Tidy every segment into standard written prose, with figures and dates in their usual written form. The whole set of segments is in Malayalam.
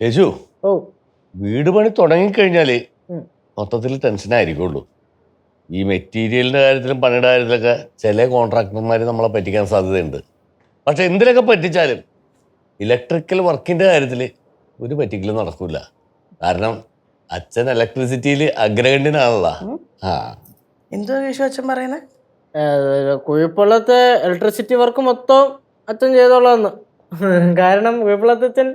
യേശു ഓ വീട് പണി തുടങ്ങിക്കഴിഞ്ഞാല് മൊത്തത്തിൽ ടെൻഷനായിരിക്കുള്ളൂ. ഈ മെറ്റീരിയലിന്റെ കാര്യത്തിലും പണിയുടെ കാര്യത്തിലൊക്കെ ചില കോൺട്രാക്ടർമാർ നമ്മളെ പറ്റിക്കാൻ സാധ്യതയുണ്ട്. പക്ഷെ എന്തിനൊക്കെ പറ്റിച്ചാലും ഇലക്ട്രിക്കൽ വർക്കിന്റെ കാര്യത്തിൽ ഒരു പറ്റിക്കലും നടക്കൂല. കാരണം അച്ഛൻ ഇലക്ട്രിസിറ്റിയിൽ അഗ്രഗണ്യനാണല്ലോ. എന്തോ കേശു അച്ഛൻ പറയുന്നത്? കുഴിപ്പള്ളത്തെ ഇലക്ട്രിസിറ്റി വർക്ക് മൊത്തം അച്ഛൻ ചെയ്തോളാന്ന്. കാരണം കുഴിപ്പള്ളത്തെ അച്ഛൻ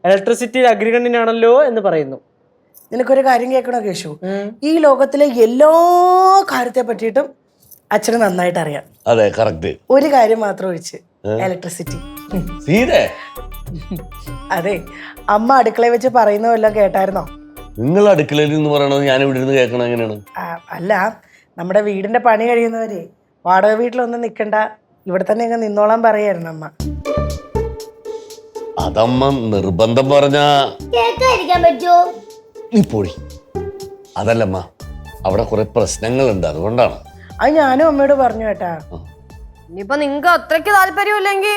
ഇലക്ട്രിസിറ്റിയിൽ അഗ്രിഗണ്യനാണല്ലോ എന്ന് പറയുന്നു. നിനക്കൊരു കാര്യം കേൾക്കണോ കേശു? ഈ ലോകത്തിലെ എല്ലാ കാര്യത്തെ പറ്റിയിട്ടും അച്ഛന് നന്നായിട്ട് അറിയാം. അതെ, കറക്റ്റ്. ഒരു കാര്യം മാത്രം ഒഴിച്ച്, ഇലക്ട്രിസിറ്റി. അതെ, അമ്മ അടുക്കളയിൽ വെച്ച് പറയുന്ന വല്ലതും കേട്ടായിരുന്നോ? നിങ്ങൾ അടുക്കളയിൽ നിന്ന് പറയണത് ഞാൻ ഇവിടെ ഇരുന്ന് കേൾക്കണം എങ്ങനെയാണ്? അല്ല, നമ്മുടെ വീടിന്റെ പണി കഴിയുന്നവരെ വാടക വീട്ടിലൊന്നും നിൽക്കണ്ട, ഇവിടെ തന്നെ അങ്ങ് നിന്നോളാൻ പറയായിരുന്നു അമ്മ. അതമ്മ നിർബന്ധം പറഞ്ഞാ പറ്റുമോ? നീ പോടി. അതല്ലമ്മ, അവിടെ കുറെ പ്രശ്നങ്ങളുണ്ട്, അതുകൊണ്ടാണ്. അത് ഞാനും അമ്മയോട് പറഞ്ഞു കേട്ടാ. ഇനിയിപ്പൊ നിങ്ങക്ക് അത്രയ്ക്ക് താല്പര്യമില്ലെങ്കിൽ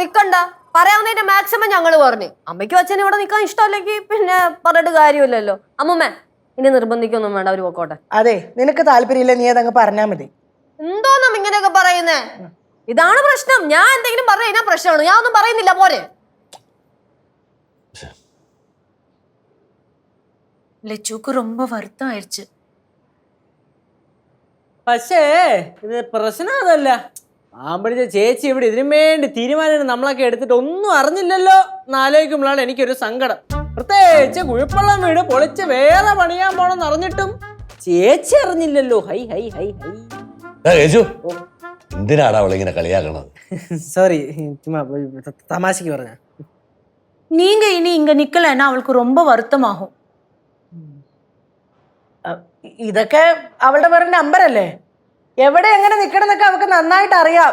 നിക്കണ്ട, പറയാവുന്നതിന്റെ മാക്സിമം ഞങ്ങള് പറഞ്ഞു. അമ്മയ്ക്കും അച്ഛനും ഇവിടെ നിൽക്കാൻ ഇഷ്ടമല്ലെങ്കിൽ പിന്നെ പറഞ്ഞിട്ട് കാര്യമില്ലല്ലോ. അമ്മൂമ്മ ഇനി നിർബന്ധിക്കൊന്നും വേണ്ട, അവര് പോക്കോട്ടെ. അതെ, നിനക്ക് താല്പര്യമില്ല, നീ അതങ്ങ് പറഞ്ഞാ മതി. എന്തോന്നും ഇങ്ങനെയൊക്കെ പറയുന്നേ? ഇതാണ് പ്രശ്നം. ഞാൻ എന്തെങ്കിലും പറഞ്ഞു കഴിഞ്ഞാൽ പ്രശ്നമാണ്. ഞാൻ ഒന്നും പറയുന്നില്ല, പോരെ. ലച്ചുക്ക് ரொம்ப வருத்தம் ஆயிடுச்சு. പക്ഷേ ഇത് പ്രശ്നം അതല്ല. ആമ്പടിച്ച ചേച്ചി ഇവിടെ ഇതിനു വേണ്ടി തീരുമാനം നമ്മളൊക്കെ എടുത്തിട്ട് ഒന്നും അറിഞ്ഞില്ലല്ലോ എന്നാലോചിക്കുമ്പോഴാണ് എനിക്കൊരു സങ്കടം. പ്രത്യേകിച്ച് കുഴിപ്പള്ളം വീട് പൊളിച്ച് വേറെ പണിയാൻ പോണെന്ന് അറിഞ്ഞിട്ടും ചേച്ചി അറിഞ്ഞില്ലല്ലോ. Hi hi hi hi. എന്തിനാണ് അവളിങ്ങനെ കളിയാക്കണത്? സോറി, തമാശക്ക് പറഞ്ഞ. நீங்க இனி இங்க நிக்கலன்னா அவளுக்கு ரொம்ப வருத்தமாகும். ഇതൊക്കെ അവളുടെ വേറെ നമ്പറല്ലേ? എവിടെ എങ്ങനെ നിക്കണം എന്നൊക്കെ അവൾക്ക് നന്നായിട്ട് അറിയാം.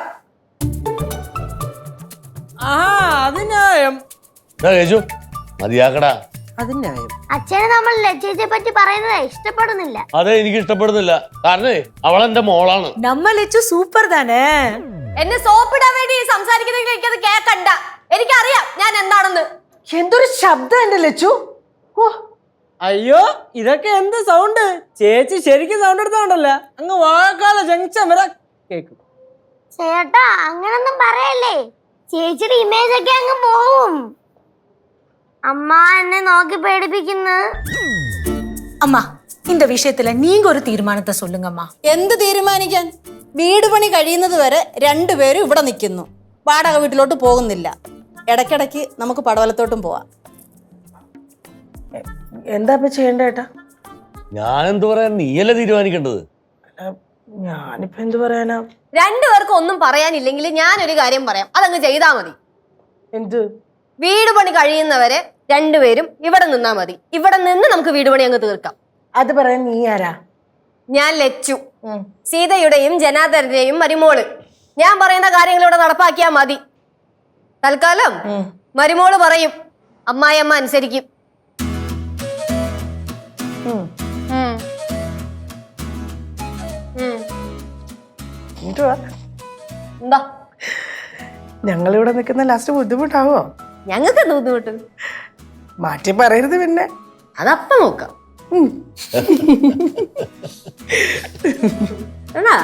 അത് ന്യായം. മതിയാക്കടാ. അത് ന്യായം. അച്ഛനെ നമ്മൾ ലജ്ജയെ പറ്റി പറയുന്നത് ഇഷ്ടപ്പെടുന്നില്ല. അതെ, എനിക്ക് ഇഷ്ടപ്പെടുന്നില്ല. കാരണം അവളെന്റെ മോളാണ്. நம்ம லெச்சு சூப்பர் தானே. എന്നെ സോപ്പിടാൻ വേണ്ടി സംസാരിക്കുന്നെങ്കിൽ എനിക്കത് കേക്കണ്ട. എനിക്കറിയാം ഞാൻ എന്താണെന്ന്. എന്തൊരു ശബ്ദം എന്റെ ലച്ചു. ഓ അയ്യോ, ഇതൊക്കെ എന്ത് സൗണ്ട്? ചേച്ചി ശരിക്കും സൗണ്ട് എടുത്തോണ്ടല്ല, അങ്ങ് വാഴക്കാല ജംഗ്ഷൻ വരെ കേക്കും. ചേട്ടാ അങ്ങനൊന്നും പറയല്ലേ, ചേച്ചിയുടെ ഇമേജ് ഒക്കെ അങ്ങ് പോവും. അമ്മ എന്നെ നോക്കി പേടിപ്പിക്കുന്നു. அம்மா, இந்த விஷயத்துல நீங்க ஒரு தீர்மானத்தை சொல்லுங்கம்மா. എന്ത് തീരുമാനിക്കാൻ? വീട് പണി കഴിയുന്നത് വരെ രണ്ടുപേരും ഇവിടെ നിൽക്കുന്നു, വാടക വീട്ടിലോട്ട് പോകുന്നില്ല. ഇടയ്ക്കിടയ്ക്ക് നമുക്ക് പടവലത്തോട്ടും പോവാം. എന്താ ഇപ്പൊ ചെയ്യണ്ട ഏട്ടാ? ഞാനെന്ത് പറയാൻ, നീയല്ലേ തീരുമാനിക്കേണ്ടത്. ഞാനിപ്പോ എന്ത് പറയാനാ? രണ്ടുപേർക്കും ഒന്നും പറയാനില്ലെങ്കിൽ ഞാനൊരു കാര്യം പറയാം, അതങ്ങ് ചെയ്താ മതി. എന്ത്? വീട് പണി കഴിയുന്നവരെ രണ്ടുപേരും ഇവിടെ നിന്നാ മതി. ഇവിടെ നിന്ന് നമുക്ക് വീട് പണി അങ്ങ് തീർക്കാം. അത് പറയാൻ നീ ആരാ? ഞാൻ ലച്ചു, സീതയുടെയും ജനാർദ്ദന്റെയും മരുമോള്. ഞാൻ പറയുന്ന കാര്യങ്ങൾ ഇവിടെ നടപ്പാക്കിയാ മതി. തൽക്കാലം മരുമോള് പറയും, അമ്മായിയമ്മ അനുസരിക്കും. എന്താ ഞങ്ങളിവിടെ നിൽക്കുന്ന ലാസ്റ്റ് ബുദ്ധിമുട്ടാവോ? ഞങ്ങൾക്ക് എന്ത് ബുദ്ധിമുട്ട്? മാറ്റി പറയരുത് പിന്നെ. അതപ്പ നോക്കാം. എന്നാ